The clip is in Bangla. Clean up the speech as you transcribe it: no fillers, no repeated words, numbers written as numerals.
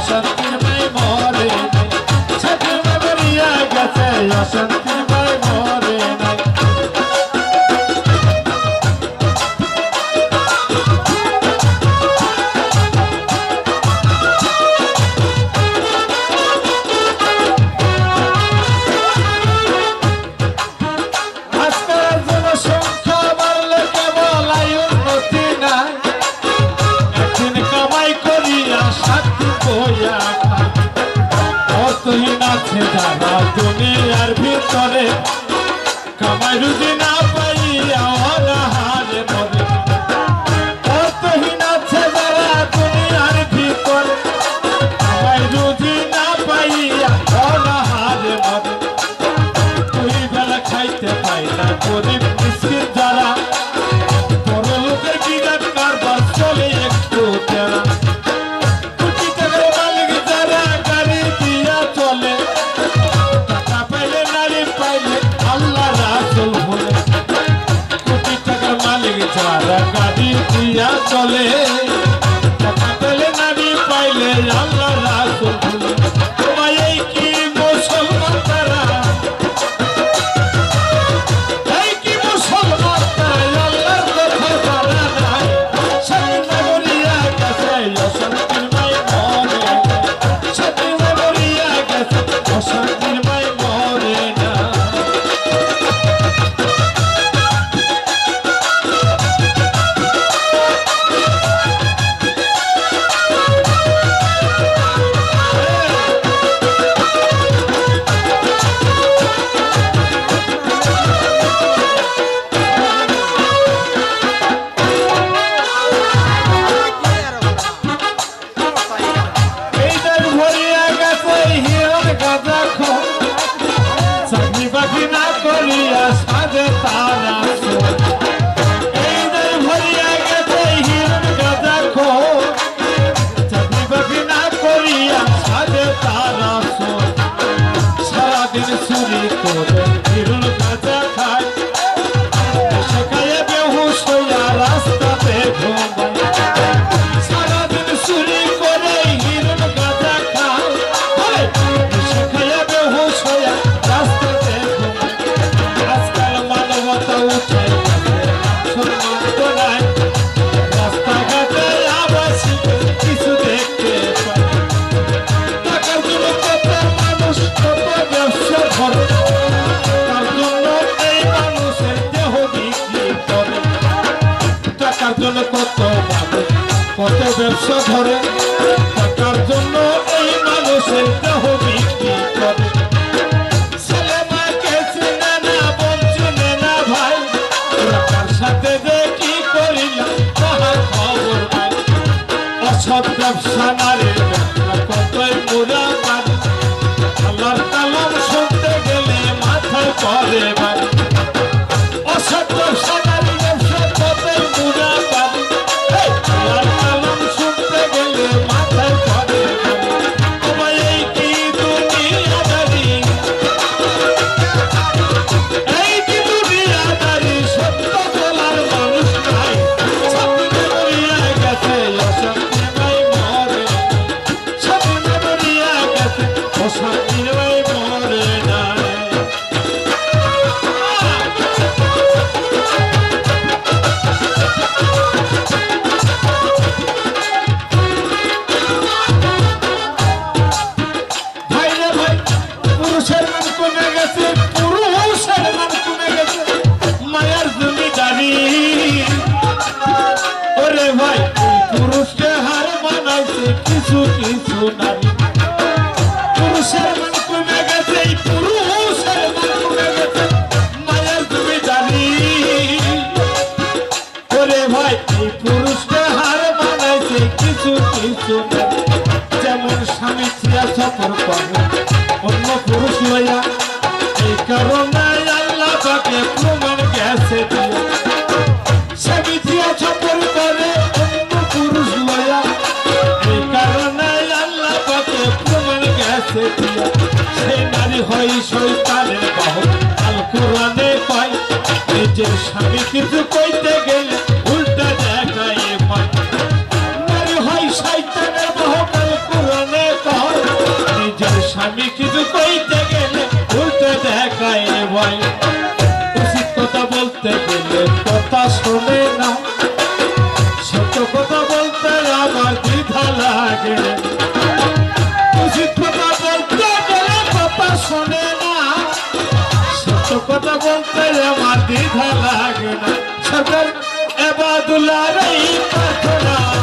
অশান্তির মাই মরে নাই ছাতির মাই মরিয়া গেছে অশান্তির মাই মরে নাই যারা দুনিয়ার ভিতরে কামাই রুজি না পাইয়া অনাহারে মরে অর্থহীন আছে যারা দুনিয়ার ভিতরে কামাই রুজি না পাইয়া অনাহারে মরে দুই বেলা খাইতে পাই না গরিব মিসকিন যারা বড় লোকের বিরাট কারবার চলে একটু তেরা কোটি টাকার মালিক যারা গাড়ি দিয়া চলে যারা গাড়ি দিয়া চলে টাকা পেলে নারী পাইলে আল্লাহ রাসূল বলে তোমায় এই কি মুসলমান তারা এই কি মুসলমান তারা আল্লাহর কথা জানা নাই সাথে মরিয়া গেছে অশান্তির মাই মরে সাথে মরিয়া গেছে অশান্তির মাই মরে না সাজে তারা এই ভরিয়া গেছে হিরণ গাজা খো চাকরি বাকরি না করিয়া সাজে তারা সারাদিন চুরি করে হিরণ গাজা খায় শেখায় বেহুশ হইয়া রাস্তাতে ঘুমায় সারাদিন চুরি করে হিরণ গাজা খায় শেখায় বেহুশ হইয়া রাস্তাতে রাস্তাঘাটে আবাসী কিছু দেখতে পাই টাকার জন্য কত মানুষ কত ব্যবসা করে তার জন্য এই মানুষের দেহ বিক্রি করে টাকার জন্য কত মানুষ কত ব্যবসা ধরে টাকার জন্য এই মানুষের দেহ বিক্রি করে সাথে যে কি করিলাম তাহার খবর নাই অসৎ ব্যবসা নারীর ব্যবসা কতই পুরা পারি আল্লাহর কালাম শুনতে গেলে মাথায় পড়ে বাড়ি অসৎ ব্যবসা নারীর ব্যবসা কতই পুরা পারি আল্লাহর কালাম শুনতে গেলে মাথায় পড়ে বাড়ি তোমায় এই কি দুনিয়াদারি এই কি দুনিয়াদারি সত্য কিছু কিছু নারী পুরুষের মান কমে গেছে পুরুষের মান কমে গেছে মায়ের জমিদারি ওরে ভাই এই পুরুষকে হার মানাইছে কিছু কিছু নারী যেমন স্বামী ছিয়া সফর করে অন্য পুরুষ লইয়া এই কারণে আল্লাহ তাকে প্রমাণ গেছে দিয়া স্বামী ছিয়া সফর করে অন্য পুরুষ লইয়া এই কারণে আল্লাহ তাকে প্রমাণ গেছে দিয়া সেই নারী হয় শয়তানের বাহক আল কোরআনে কয় নিজের স্বামী কিছু কইতে গেলে উল্টা দেখায় ভয় নারী হয় শয়তানের বাহক আল কোরআনে আমি কিছু কইতে গেলে উল্টে দেখায় ভয় উচিত কথা বলতে গেলে কথা শোনে না সত্য কথা বলতে আমার দ্বিধা লাগে উচিত কথা বলতে গেলে কথা শোনে না সত্য কথা বলতে আমার দ্বিধা লাগে না সরকার এবাদুল্লাহর এই প্রার্থনা